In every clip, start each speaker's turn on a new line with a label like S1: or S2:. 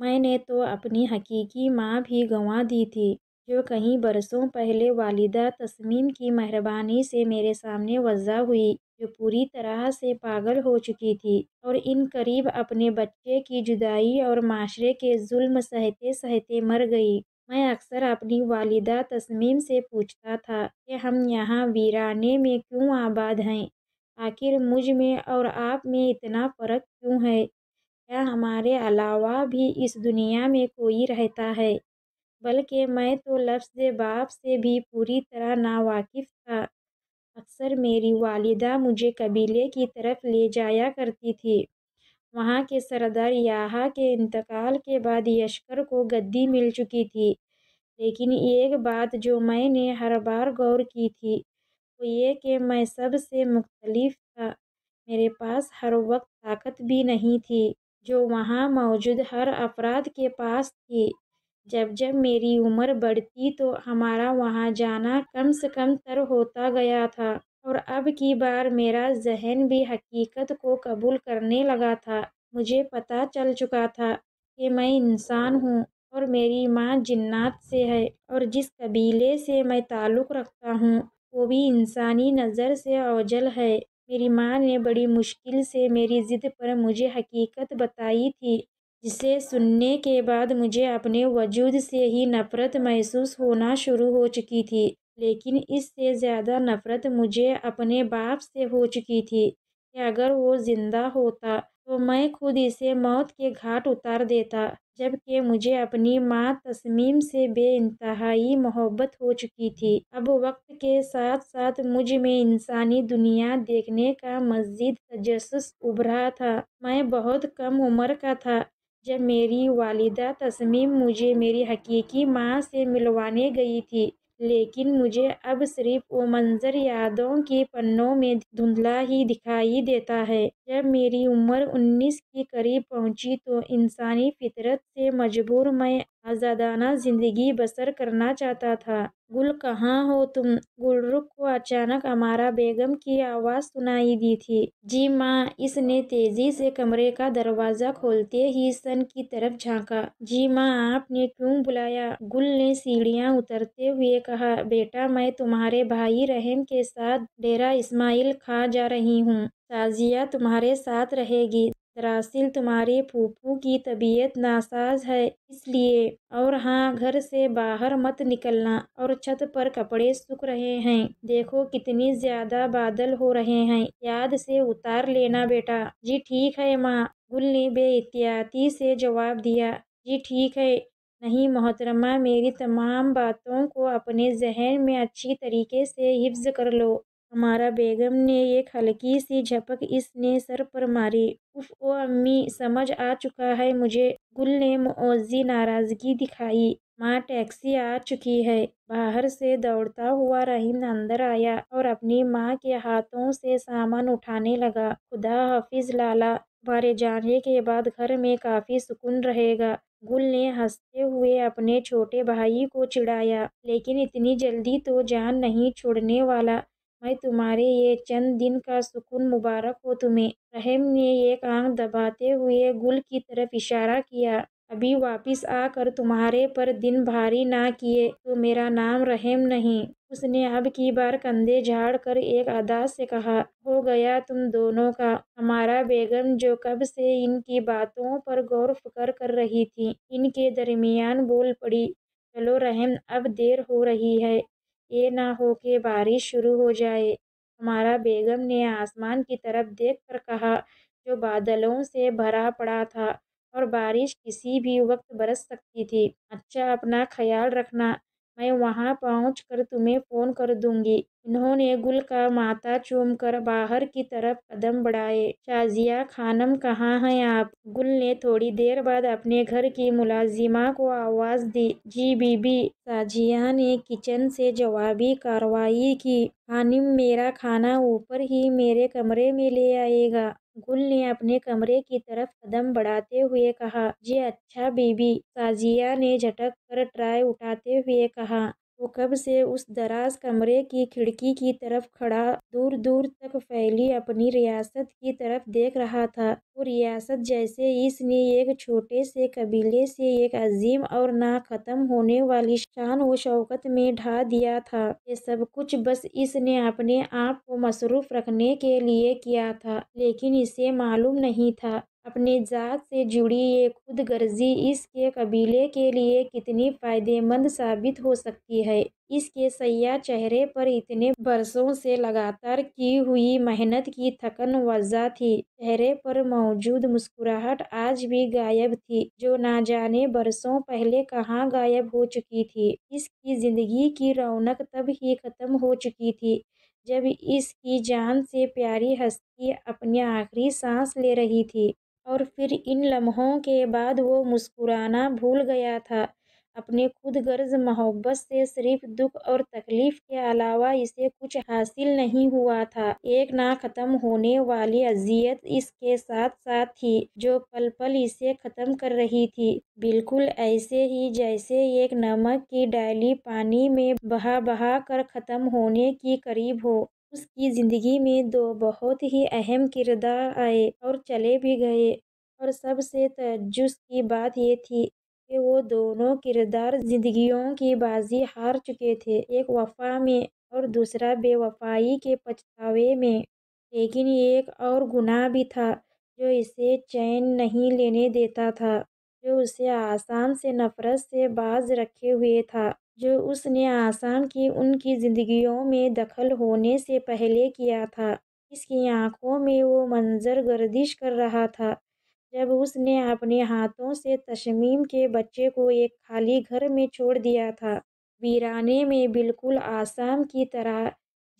S1: میں نے تو اپنی حقیقی ماں بھی گنوا دی تھی، جو کئی برسوں پہلے والدہ تسنیم کی مہربانی سے میرے سامنے وضع ہوئی، جو پوری طرح سے پاگل ہو چکی تھی اور ان قریب اپنے بچے کی جدائی اور معاشرے کے ظلم سہتے سہتے مر گئی۔ میں اکثر اپنی والدہ تسنیم سے پوچھتا تھا کہ ہم یہاں ویرانے میں کیوں آباد ہیں؟ آخر مجھ میں اور آپ میں اتنا فرق کیوں ہے؟ کیا ہمارے علاوہ بھی اس دنیا میں کوئی رہتا ہے؟ بلکہ میں تو لفظ باپ سے بھی پوری طرح ناواقف تھا۔ اکثر میری والدہ مجھے قبیلے کی طرف لے جایا کرتی تھی۔ وہاں کے سردار یاحیٰ کے انتقال کے بعد یشکر کو گدی مل چکی تھی، لیکن ایک بات جو میں نے ہر بار غور کی تھی وہ یہ کہ میں سب سے مختلف تھا۔ میرے پاس ہر وقت طاقت بھی نہیں تھی جو وہاں موجود ہر افراد کے پاس تھی۔ جب جب میری عمر بڑھتی تو ہمارا وہاں جانا کم سے کم تر ہوتا گیا تھا، اور اب کی بار میرا ذہن بھی حقیقت کو قبول کرنے لگا تھا۔ مجھے پتہ چل چکا تھا کہ میں انسان ہوں اور میری ماں جنات سے ہے، اور جس قبیلے سے میں تعلق رکھتا ہوں وہ بھی انسانی نظر سے اوجل ہے۔ میری ماں نے بڑی مشکل سے میری ضد پر مجھے حقیقت بتائی تھی، جسے سننے کے بعد مجھے اپنے وجود سے ہی نفرت محسوس ہونا شروع ہو چکی تھی، لیکن اس سے زیادہ نفرت مجھے اپنے باپ سے ہو چکی تھی کہ اگر وہ زندہ ہوتا تو میں خود اسے موت کے گھاٹ اتار دیتا، جبکہ مجھے اپنی ماں تسنیم سے بے انتہائی محبت ہو چکی تھی۔ اب وقت کے ساتھ ساتھ مجھ میں انسانی دنیا دیکھنے کا مزید تجسس ابھرا تھا۔ میں بہت کم عمر کا تھا جب میری والدہ تسنیم مجھے میری حقیقی ماں سے ملوانے گئی تھی، لیکن مجھے اب صرف وہ منظر یادوں کے پنوں میں دھندلا ہی دکھائی دیتا ہے۔ جب میری عمر 19 کے قریب پہنچی تو انسانی فطرت سے مجبور میں آزادانہ زندگی بسر کرنا چاہتا تھا۔ گل کہاں ہو تم؟ گل رخ کو اچانک امارا بیگم کی آواز سنائی دی تھی۔ جی ماں۔ اس نے تیزی سے کمرے کا دروازہ کھولتے ہی سن کی طرف جھانکا۔ جی ماں، آپ نے کیوں بلایا؟ گل نے سیڑھیاں اترتے ہوئے کہا۔ بیٹا، میں تمہارے بھائی رحیم کے ساتھ ڈیرہ اسماعیل خاں جا رہی ہوں۔ شازیہ تمہارے ساتھ رہے گی۔ دراصل تمہارے پھوپھو کی طبیعت ناساز ہے، اس لیے۔ اور ہاں، گھر سے باہر مت نکلنا، اور چھت پر کپڑے سوکھ رہے ہیں، دیکھو کتنی زیادہ بادل ہو رہے ہیں، یاد سے اتار لینا بیٹا۔ جی ٹھیک ہے ماں، گل نے بے احتیاطی سے جواب دیا۔ جی ٹھیک ہے۔ نہیں محترمہ، میری تمام باتوں کو اپنے ذہن میں اچھی طریقے سے حفظ کر لو۔ امارا بیگم نے ایک ہلکی سی جھپک اس نے سر پر ماری۔ اف او امی، سمجھ آ چکا ہے مجھے۔ گل نے معوضی ناراضگی دکھائی۔ ماں، ٹیکسی آ چکی ہے۔ باہر سے دوڑتا ہوا رحیم اندر آیا اور اپنی ماں کے ہاتھوں سے سامان اٹھانے لگا۔ خدا حافظ لالا، تمہارے جانے کے بعد گھر میں کافی سکون رہے گا۔ گل نے ہنستے ہوئے اپنے چھوٹے بھائی کو چڑھایا۔ لیکن اتنی جلدی تو جان نہیں چھوڑنے والا، میں تمہارے یہ چند دن کا سکون مبارک ہو تمہیں۔ رحیم نے ایک آنکھ دباتے ہوئے گل کی طرف اشارہ کیا۔ ابھی واپس آ کر تمہارے پر دن بھاری نہ کیے تو میرا نام رحیم نہیں۔ اس نے اب کی بار کندھے جھاڑ کر ایک ادا سے کہا۔ ہو گیا تم دونوں کا؟ امارا بیگم، جو کب سے ان کی باتوں پر غور و فکر کر رہی تھی، ان کے درمیان بول پڑی۔ چلو رحیم، اب دیر ہو رہی ہے، یہ نہ ہو کہ بارش شروع ہو جائے۔ امارا بیگم نے آسمان کی طرف دیکھ کر کہا، جو بادلوں سے بھرا پڑا تھا اور بارش کسی بھی وقت برس سکتی تھی۔ اچھا، اپنا خیال رکھنا، میں وہاں پہنچ کر تمہیں فون کر دوں گی۔ انہوں نے گل کا ماتھا چوم کر باہر کی طرف قدم بڑھائے۔ شازیہ خانم، کہاں ہیں آپ؟ گل نے تھوڑی دیر بعد اپنے گھر کی ملازمہ کو آواز دی۔ جی بی بی۔ شازیہ نے کچن سے جوابی کارروائی کی۔ خانم، میرا کھانا اوپر ہی میرے کمرے میں لے آئے گا۔ گل نے اپنے کمرے کی طرف قدم بڑھاتے ہوئے کہا۔ جی اچھا بی بی۔ شازیہ نے جھٹک کر ٹرے اٹھاتے ہوئے کہا۔ وہ کب سے اس دراز کمرے کی کھڑکی کی طرف کھڑا دور دور تک پھیلی اپنی ریاست کی طرف دیکھ رہا تھا۔ وہ ریاست جسے اس نے ایک چھوٹے سے قبیلے سے ایک عظیم اور نہ ختم ہونے والی شان و شوکت میں ڈھا دیا تھا، یہ سب کچھ بس اس نے اپنے آپ کو مصروف رکھنے کے لیے کیا تھا، لیکن اسے معلوم نہیں تھا اپنی ذات سے جڑی یہ خود غرضی اس کے قبیلے کے لیے کتنی فائدہ مند ثابت ہو سکتی ہے۔ اس کے سیاہ چہرے پر اتنے برسوں سے لگاتار کی ہوئی محنت کی تھکن واضح تھی۔ چہرے پر موجود مسکراہٹ آج بھی غائب تھی، جو نہ جانے برسوں پہلے کہاں غائب ہو چکی تھی۔ اس کی زندگی کی رونق تب ہی ختم ہو چکی تھی جب اس کی جان سے پیاری ہستی اپنی آخری سانس لے رہی تھی۔ اور پھر ان لمحوں کے بعد وہ مسکرانا بھول گیا تھا۔ اپنے خود غرض محبت سے صرف دکھ اور تکلیف کے علاوہ اسے کچھ حاصل نہیں ہوا تھا۔ ایک نہ ختم ہونے والی اذیت اس کے ساتھ ساتھ تھی جو پل پل اسے ختم کر رہی تھی، بالکل ایسے ہی جیسے ایک نمک کی ڈالی پانی میں بہا بہا کر ختم ہونے کی قریب ہو۔ اس کی زندگی میں دو بہت ہی اہم کردار آئے اور چلے بھی گئے، اور سب سے تعجب کی بات یہ تھی کہ وہ دونوں کردار زندگیوں کی بازی ہار چکے تھے، ایک وفا میں اور دوسرا بے وفائی کے پچھتاوے میں۔ لیکن ایک اور گناہ بھی تھا جو اسے چین نہیں لینے دیتا تھا، جو اسے آسام سے نفرت سے باز رکھے ہوئے تھا، جو اس نے آسام کی ان کی زندگیوں میں دخل ہونے سے پہلے کیا تھا۔ اس کی آنکھوں میں وہ منظر گردش کر رہا تھا جب اس نے اپنے ہاتھوں سے تسمیم کے بچے کو ایک خالی گھر میں چھوڑ دیا تھا، ویرانے میں، بالکل آسام کی طرح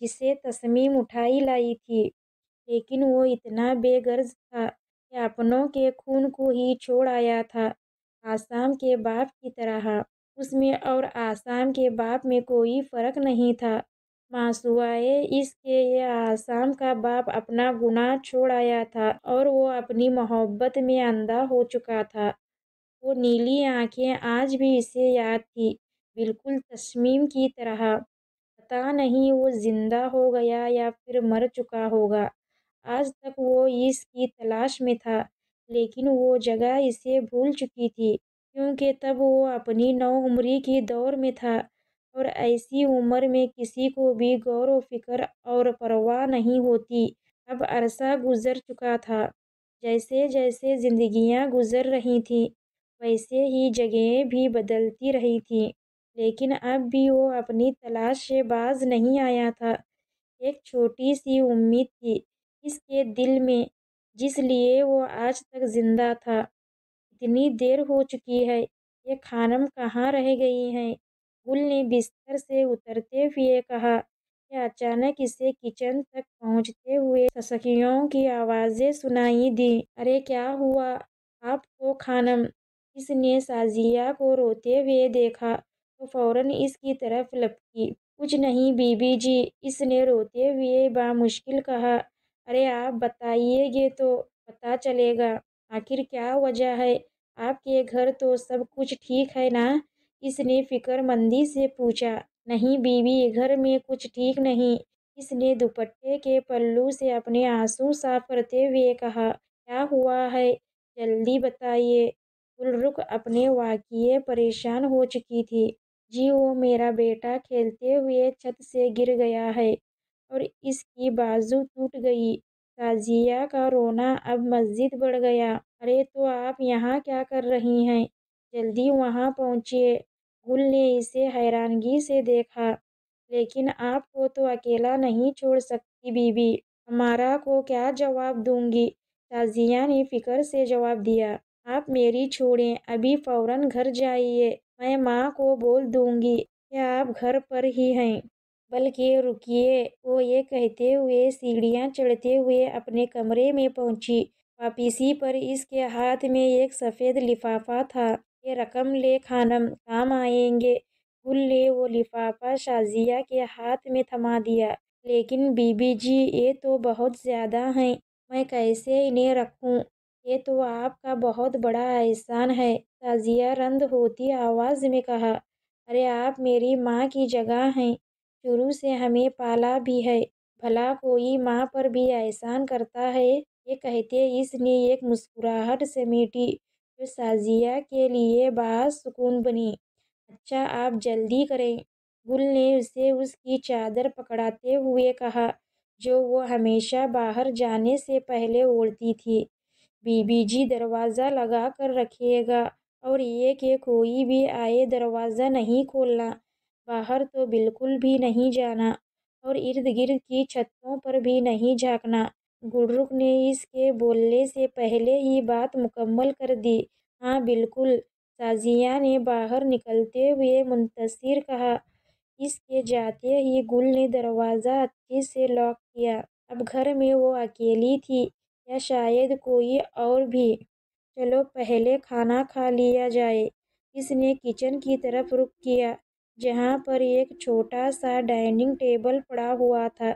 S1: جسے تسمیم اٹھائی لائی تھی۔ لیکن وہ اتنا بے غرض تھا کہ اپنوں کے خون کو ہی چھوڑ آیا تھا، آسام کے باپ کی طرح۔ اس میں اور آسام کے باپ میں کوئی فرق نہیں تھا، ماسوائے اس کے یہ آسام کا باپ اپنا گناہ چھوڑ آیا تھا اور وہ اپنی محبت میں اندھا ہو چکا تھا۔ وہ نیلی آنکھیں آج بھی اسے یاد تھیں، بالکل تسمیم کی طرح۔ پتہ نہیں وہ زندہ ہو گیا یا پھر مر چکا ہوگا۔ آج تک وہ اس کی تلاش میں تھا، لیکن وہ جگہ اسے بھول چکی تھی، کیونکہ تب وہ اپنی نوعمری کی دور میں تھا، اور ایسی عمر میں کسی کو بھی غور و فکر اور پرواہ نہیں ہوتی۔ اب عرصہ گزر چکا تھا، جیسے جیسے زندگیاں گزر رہی تھیں ویسے ہی جگہیں بھی بدلتی رہی تھیں، لیکن اب بھی وہ اپنی تلاش سے باز نہیں آیا تھا۔ ایک چھوٹی سی امید تھی اس کے دل میں، جس لیے وہ آج تک زندہ تھا۔ اتنی دیر ہو چکی ہے، یہ خانم کہاں رہ گئی ہیں؟ گل نے بستر سے اترتے ہوئے کہا کہ اچانک اسے کچن تک پہنچتے ہوئے سسکیوں کی آوازیں سنائی دیں۔ ارے کیا ہوا آپ کو خانم؟ اس نے شازیہ کو روتے ہوئے دیکھا تو فوراً اس کی طرف لپکی۔ کچھ نہیں بی بی جی، اس نے روتے ہوئے بامشکل کہا۔ ارے آپ بتائیے گے تو پتہ چلے گا، آخر کیا وجہ ہے؟ آپ کے گھر تو سب کچھ ٹھیک ہے نا؟ اس نے فکر مندی سے پوچھا۔ نہیں بی بی، گھر میں کچھ ٹھیک نہیں، اس نے دوپٹے کے پلو سے اپنے آنسو صاف کرتے ہوئے کہا۔ کیا ہوا ہے جلدی بتائیے۔ گل رخ اپنے واقعے پریشان ہو چکی تھی۔ جی وہ میرا بیٹا کھیلتے ہوئے چھت سے گر گیا ہے اور اس کی بازو ٹوٹ گئی۔ شازیہ کا رونا اب مزید بڑھ گیا۔ ارے تو آپ یہاں کیا کر رہی ہیں؟ جلدی وہاں پہنچیے۔ گل نے اسے حیرانگی سے دیکھا۔ لیکن آپ کو تو اکیلا نہیں چھوڑ سکتی بی بی۔ ہمارا کو کیا جواب دوں گی؟ شازیہ نے فکر سے جواب دیا۔ آپ میری چھوڑیں، ابھی فوراً گھر جائیے، میں ماں کو بول دوں گی کہ آپ گھر پر ہی ہیں۔ بلکہ رکیے، وہ یہ کہتے ہوئے سیڑھیاں چڑھتے ہوئے اپنے کمرے میں پہنچی۔ واپسی پر اس کے ہاتھ میں ایک سفید لفافہ تھا۔ یہ رقم لیں خانم، کام آئیں گے۔ گل نے وہ لفافہ شازیہ کے ہاتھ میں تھما دیا۔ لیکن بی بی جی، یہ تو بہت زیادہ ہیں، میں کیسے انہیں رکھوں؟ یہ تو آپ کا بہت بڑا احسان ہے، شازیہ رند ہوتی آواز میں کہا۔ ارے آپ میری ماں کی جگہ ہیں، شروع سے ہمیں پالا بھی ہے، بھلا کوئی ماں پر بھی احسان کرتا ہے؟ یہ کہتے اس نے ایک مسکراہٹ سمیٹی جو شازیہ کے لیے باعث سکون بنی۔ اچھا آپ جلدی کریں، گل نے اسے اس کی چادر پکڑاتے ہوئے کہا جو وہ ہمیشہ باہر جانے سے پہلے اوڑھتی تھی۔ بی بی جی دروازہ لگا کر رکھیے گا اور یہ کہ کوئی بھی آئے دروازہ نہیں کھولنا، باہر تو بالکل بھی نہیں جانا اور ارد گرد کی چھتوں پر بھی نہیں جھانکنا۔ گلرخ نے اس کے بولنے سے پہلے ہی بات مکمل کر دی۔ ہاں بالکل، شازیہ نے باہر نکلتے ہوئے منتصر کہا۔ اس کے جاتے ہی گل نے دروازہ اچھے سے لاک کیا۔ اب گھر میں وہ اکیلی تھی یا شاید کوئی اور بھی؟ چلو پہلے کھانا کھا لیا جائے۔ اس نے کچن کی طرف رخ کیا جہاں پر ایک چھوٹا سا ڈائننگ ٹیبل پڑا ہوا تھا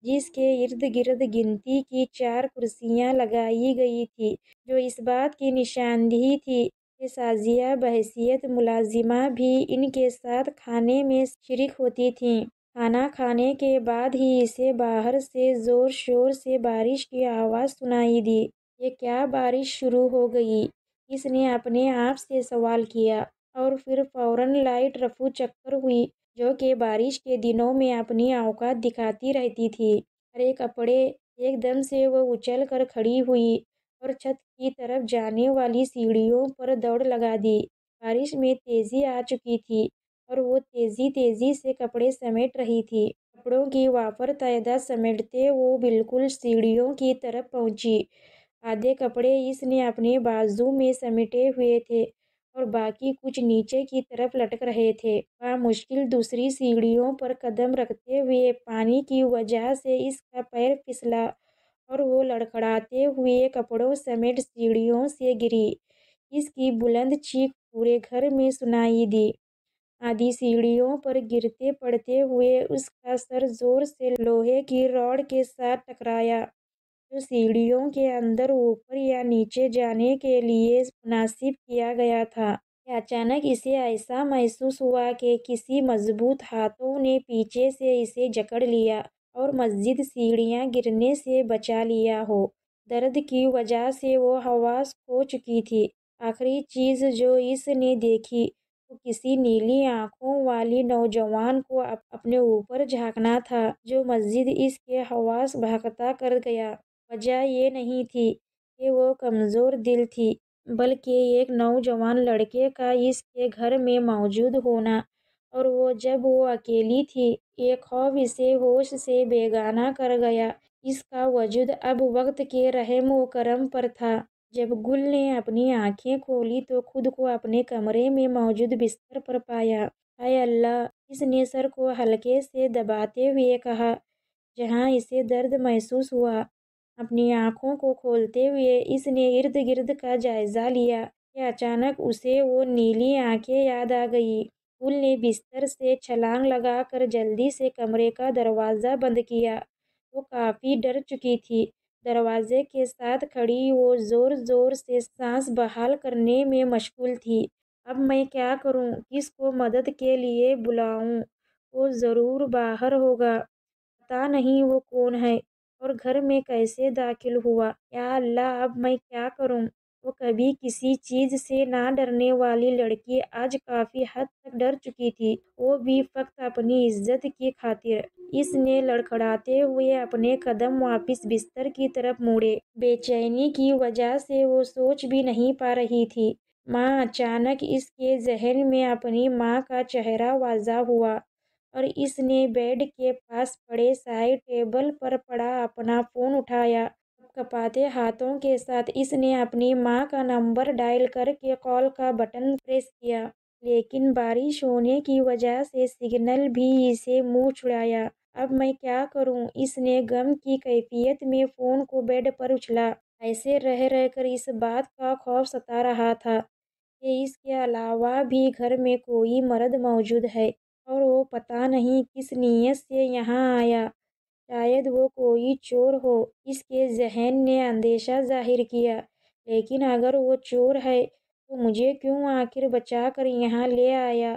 S1: جس کے ارد گرد گنتی کی 4 کرسیاں لگائی گئی تھی جو اس بات کی نشاندہی تھی کہ شازیہ بحیثیت ملازمہ بھی ان کے ساتھ کھانے میں شریک ہوتی تھیں۔ کھانا کھانے کے بعد ہی اسے باہر سے زور شور سے بارش کی آواز سنائی دی۔ یہ کیا بارش شروع ہو گئی؟ اس نے اپنے آپ سے سوال کیا اور پھر فوراً لائٹ رفو چکر ہوئی جو کہ بارش کے دنوں میں اپنی اوقات دکھاتی رہتی تھی۔ ارے کپڑے! ایک دم سے وہ اچھل کر کھڑی ہوئی اور چھت کی طرف جانے والی سیڑھیوں پر دوڑ لگا دی۔ بارش میں تیزی آ چکی تھی اور وہ تیزی سے کپڑے سمیٹ رہی تھی۔ کپڑوں کی وافر تعداد سمیٹتے وہ بالکل سیڑھیوں کی طرف پہنچی۔ آدھے کپڑے اس نے اپنے بازو میں سمیٹے ہوئے تھے اور باقی کچھ نیچے کی طرف لٹک رہے تھے۔ بامشکل دوسری سیڑھیوں پر قدم رکھتے ہوئے پانی کی وجہ سے اس کا پیر پھسلا اور وہ لڑکھڑاتے ہوئے کپڑوں سمیت سیڑھیوں سے گری۔ اس کی بلند چیخ پورے گھر میں سنائی دی۔ آدھی سیڑھیوں پر گرتے پڑتے ہوئے اس کا سر زور سے لوہے کی راڈ کے ساتھ ٹکرایا جو سیڑھیوں کے اندر اوپر یا نیچے جانے کے لیے مناسب کیا گیا تھا۔ کہ اچانک اسے ایسا محسوس ہوا کہ کسی مضبوط ہاتھوں نے پیچھے سے اسے جکڑ لیا اور مزید سیڑھیاں گرنے سے بچا لیا ہو۔ درد کی وجہ سے وہ حواس کھو چکی تھی۔ آخری چیز جو اس نے دیکھی وہ کسی نیلی آنکھوں والی نوجوان کو اپنے اوپر جھانکنا تھا جو مزید اس کے حواس بھٹکتا کر گیا۔ وجہ یہ نہیں تھی کہ وہ کمزور دل تھی بلکہ ایک نوجوان لڑکے کا اس کے گھر میں موجود ہونا اور وہ جب وہ اکیلی تھی۔ ایک خوف اسے ہوش سے بیگانہ کر گیا۔ اس کا وجود اب وقت کے رحم و کرم پر تھا۔ جب گل نے اپنی آنکھیں کھولیں تو خود کو اپنے کمرے میں موجود بستر پر پایا۔ ہائے اللہ! اس نے سر کو ہلکے سے دباتے ہوئے کہا جہاں اسے درد محسوس ہوا۔ اپنی آنکھوں کو کھولتے ہوئے اس نے ارد گرد کا جائزہ لیا کہ اچانک اسے وہ نیلی آنکھیں یاد آ گئیں۔ گل نے بستر سے چھلانگ لگا کر جلدی سے کمرے کا دروازہ بند کیا۔ وہ کافی ڈر چکی تھی۔ دروازے کے ساتھ کھڑی وہ زور زور سے سانس بحال کرنے میں مشغول تھی۔ اب میں کیا کروں؟ کس کو مدد کے لیے بلاؤں؟ وہ ضرور باہر ہوگا۔ پتہ نہیں وہ کون ہے اور گھر میں کیسے داخل ہوا۔ یا اللہ! اب میں کیا کروں؟ وہ کبھی کسی چیز سے نہ ڈرنے والی لڑکی آج کافی حد تک ڈر چکی تھی، وہ بھی فقط اپنی عزت کی خاطر۔ اس نے لڑکھڑاتے ہوئے اپنے قدم واپس بستر کی طرف موڑے۔ بے چینی کی وجہ سے وہ سوچ بھی نہیں پا رہی تھی۔ ماں! اچانک اس کے ذہن میں اپنی ماں کا چہرہ واضح ہوا اور اس نے بیڈ کے پاس پڑے سائیڈ ٹیبل پر پڑا اپنا فون اٹھایا۔ کانپتے ہاتھوں کے ساتھ اس نے اپنی ماں کا نمبر ڈائل کر کے کال کا بٹن پریس کیا لیکن بارش ہونے کی وجہ سے سگنل بھی اسے منہ چھڑایا۔ اب میں کیا کروں؟ اس نے غم کی کیفیت میں فون کو بیڈ پر اچھلا۔ ایسے رہ کر اس بات کا خوف ستا رہا تھا کہ اس کے علاوہ بھی گھر میں کوئی مرد موجود ہے اور وہ پتہ نہیں کس نیت سے یہاں آیا۔ شاید وہ کوئی چور ہو۔ اس کے ذہن نے اندیشہ ظاہر کیا۔ لیکن اگر وہ چور ہے تو مجھے کیوں آخر بچا کر یہاں لے آیا؟